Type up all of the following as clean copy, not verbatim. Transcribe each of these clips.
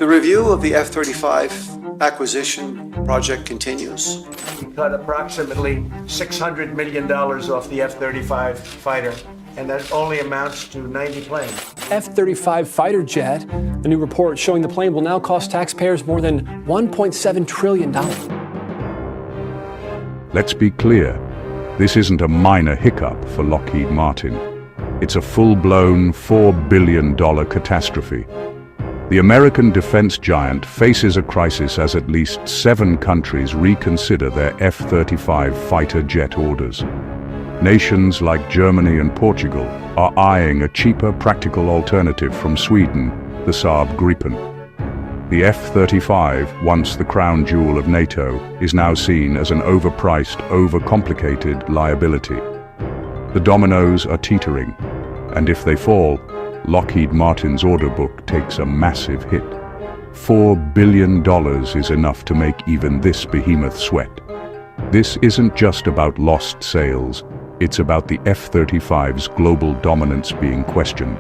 The review of the F-35 acquisition project continues. We cut approximately $600 million off the F-35 fighter, and that only amounts to 90 planes. F-35 fighter jet, a new report showing the plane will now cost taxpayers more than $1.7 trillion. Let's be clear, this isn't a minor hiccup for Lockheed Martin. It's a full-blown $4 billion catastrophe. The American defense giant faces a crisis as at least 7 countries reconsider their F-35 fighter jet orders. Nations like Germany and Portugal are eyeing a cheaper practical alternative from Sweden, the Saab Gripen. The F-35, once the crown jewel of NATO, is now seen as an overpriced, overcomplicated liability. The dominoes are teetering, and if they fall, Lockheed Martin's order book takes a massive hit. $4 billion is enough to make even this behemoth sweat. This isn't just about lost sales, it's about the F-35's global dominance being questioned.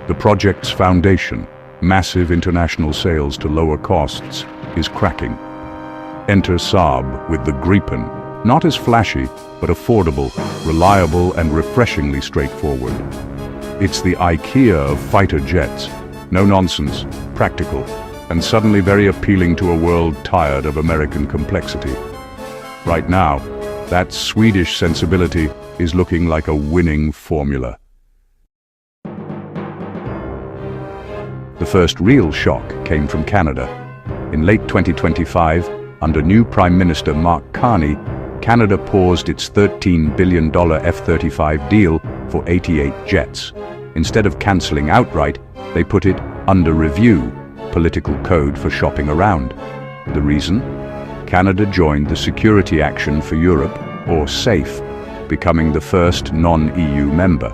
The project's foundation, massive international sales to lower costs, is cracking. Enter Saab with the Gripen, not as flashy, but affordable, reliable, and refreshingly straightforward. It's the IKEA of fighter jets, no nonsense, practical, and suddenly very appealing to a world tired of American complexity. Right now, that Swedish sensibility is looking like a winning formula. The first real shock came from Canada. In late 2025, under new Prime Minister Mark Carney, Canada paused its $13 billion F-35 deal for 88 jets. Instead of cancelling outright, they put it under review, political code for shopping around. The reason? Canada joined the Security Action for Europe, or SAFE, becoming the first non-EU member.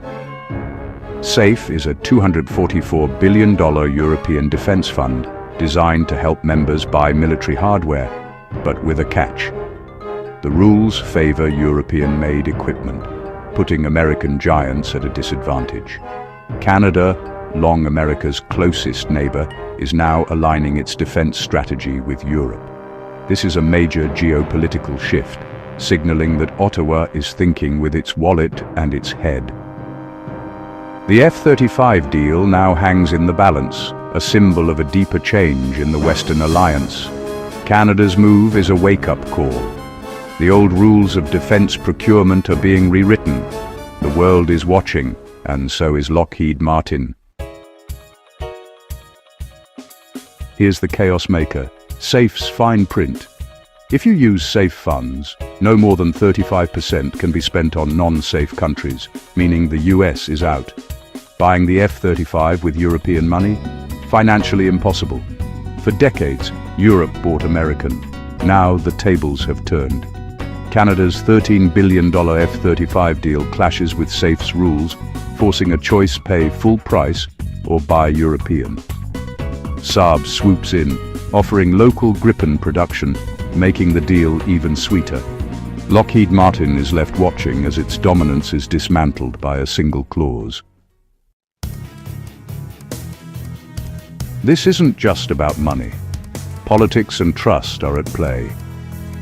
SAFE is a $244 billion European defence fund designed to help members buy military hardware, but with a catch. The rules favour European-made equipment, putting American giants at a disadvantage. Canada, long America's closest neighbour, is now aligning its defence strategy with Europe. This is a major geopolitical shift, signalling that Ottawa is thinking with its wallet and its head. The F-35 deal now hangs in the balance, a symbol of a deeper change in the Western alliance. Canada's move is a wake-up call. The old rules of defense procurement are being rewritten. The world is watching, and so is Lockheed Martin. Here's the chaos maker, SAFE's fine print. If you use SAFE funds, no more than 35% can be spent on non-SAFE countries, meaning the US is out. Buying the F-35 with European money? Financially impossible. For decades, Europe bought American. Now the tables have turned. Canada's $13 billion F-35 deal clashes with SAFE's rules, forcing a choice: pay full price or buy European. Saab swoops in, offering local Gripen production, making the deal even sweeter. Lockheed Martin is left watching as its dominance is dismantled by a single clause. This isn't just about money. Politics and trust are at play.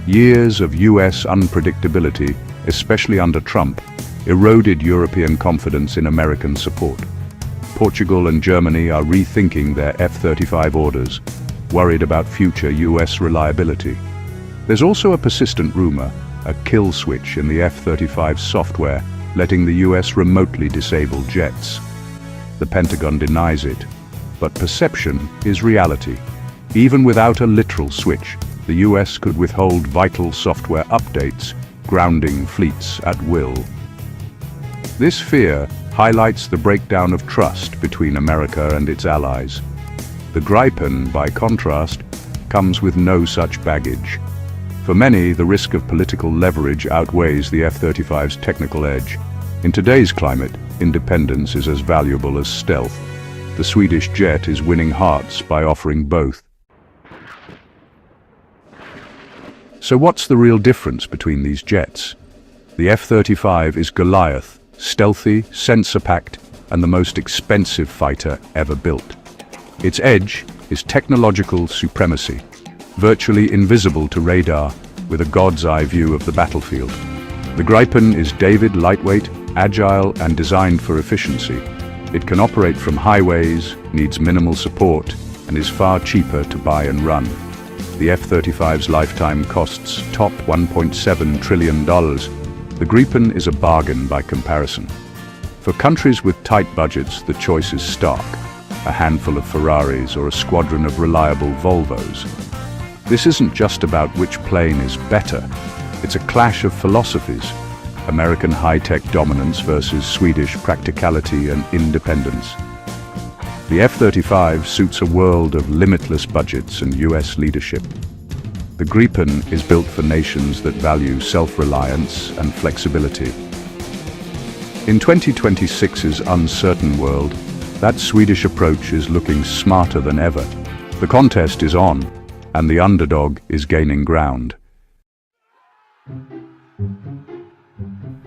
Years of US unpredictability, especially under Trump, eroded European confidence in American support. Portugal and Germany are rethinking their F-35 orders, worried about future US reliability. There's also a persistent rumor, a kill switch in the F-35 software, letting the US remotely disable jets. The Pentagon denies it, but perception is reality. Even without a literal switch, the US could withhold vital software updates, grounding fleets at will. This fear highlights the breakdown of trust between America and its allies. The Gripen, by contrast, comes with no such baggage. For many, the risk of political leverage outweighs the F-35's technical edge. In today's climate, independence is as valuable as stealth. The Swedish jet is winning hearts by offering both. So what's the real difference between these jets? The F-35 is Goliath, stealthy, sensor-packed, and the most expensive fighter ever built. Its edge, is technological supremacy, virtually invisible to radar with a god's-eye view of the battlefield. The Gripen is David lightweight, agile, and designed for efficiency. It can operate from highways, needs minimal support, and is far cheaper to buy and run. The F-35's lifetime costs top $1.7 trillion. The Gripen is a bargain by comparison. For countries with tight budgets, the choice is stark: a handful of Ferraris or a squadron of reliable Volvos. This isn't just about which plane is better. It's a clash of philosophies: American high-tech dominance versus Swedish practicality and independence. The F-35 suits a world of limitless budgets and US leadership. The Gripen is built for nations that value self-reliance and flexibility. In 2026's uncertain world, that Swedish approach is looking smarter than ever. The contest is on, and the underdog is gaining ground.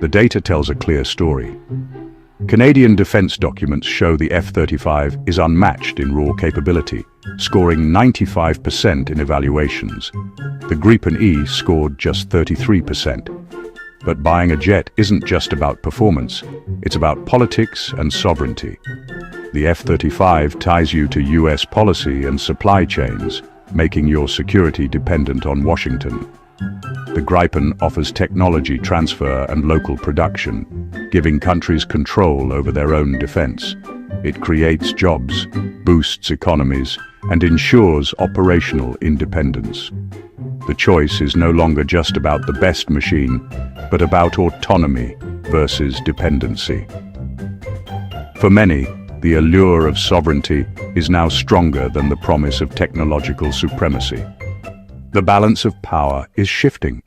The data tells a clear story. Canadian defense documents show the F-35 is unmatched in raw capability, scoring 95% in evaluations. The Gripen E scored just 33%. But buying a jet isn't just about performance, it's about politics and sovereignty. The F-35 ties you to US policy and supply chains, making your security dependent on Washington. The Gripen offers technology transfer and local production, giving countries control over their own defense. It creates jobs, boosts economies, and ensures operational independence. The choice is no longer just about the best machine, but about autonomy versus dependency. For many, the allure of sovereignty is now stronger than the promise of technological supremacy. The balance of power is shifting.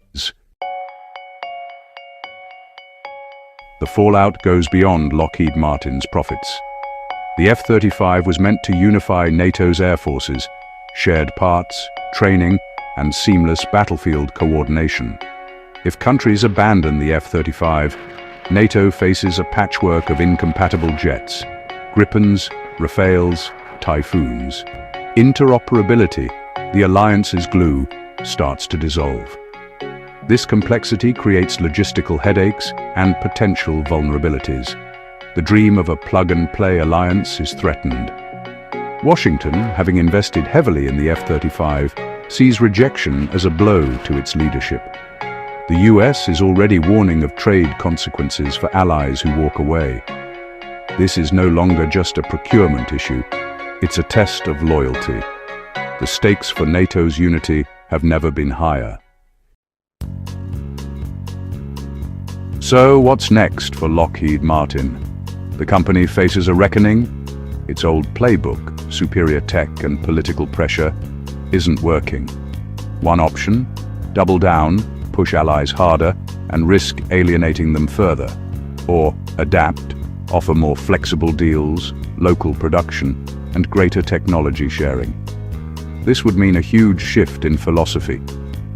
The fallout goes beyond Lockheed Martin's profits. The F-35 was meant to unify NATO's air forces, shared parts, training, and seamless battlefield coordination. If countries abandon the F-35, NATO faces a patchwork of incompatible jets: Gripens, Rafales, Typhoons. Interoperability, the alliance's glue, starts to dissolve. This complexity creates logistical headaches and potential vulnerabilities. The dream of a plug-and-play alliance is threatened. Washington, having invested heavily in the F-35, sees rejection as a blow to its leadership. The US is already warning of trade consequences for allies who walk away. This is no longer just a procurement issue, it's a test of loyalty. The stakes for NATO's unity have never been higher. So what's next for Lockheed Martin? The company faces a reckoning. Its old playbook, superior tech and political pressure, isn't working. One option: double down, push allies harder, and risk alienating them further. Or adapt, offer more flexible deals, local production, and greater technology sharing. This would mean a huge shift in philosophy,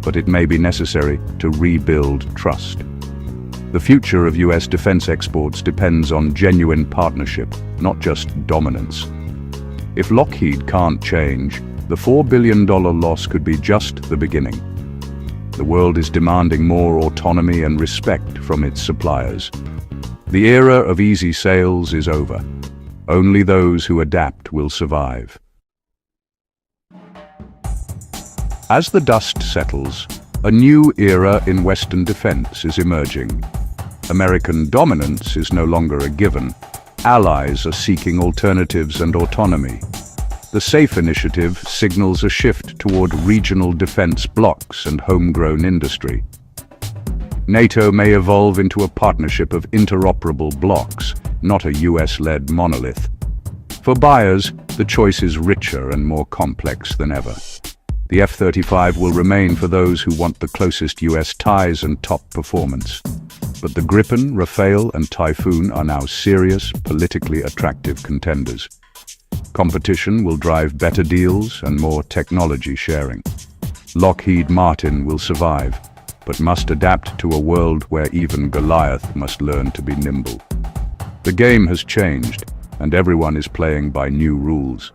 but it may be necessary to rebuild trust. The future of US defense exports depends on genuine partnership, not just dominance. If Lockheed can't change, the $4 billion loss could be just the beginning. The world is demanding more autonomy and respect from its suppliers. The era of easy sales is over. Only those who adapt will survive. As the dust settles, a new era in Western defense is emerging. American dominance is no longer a given. Allies are seeking alternatives and autonomy. The SAFE initiative signals a shift toward regional defense blocs and homegrown industry. NATO may evolve into a partnership of interoperable blocs, not a US-led monolith. For buyers, the choice is richer and more complex than ever. The F-35 will remain for those who want the closest US ties and top performance. But the Gripen, Rafale, and Typhoon are now serious, politically attractive contenders. Competition will drive better deals and more technology sharing. Lockheed Martin will survive, but must adapt to a world where even Goliath must learn to be nimble. The game has changed, and everyone is playing by new rules.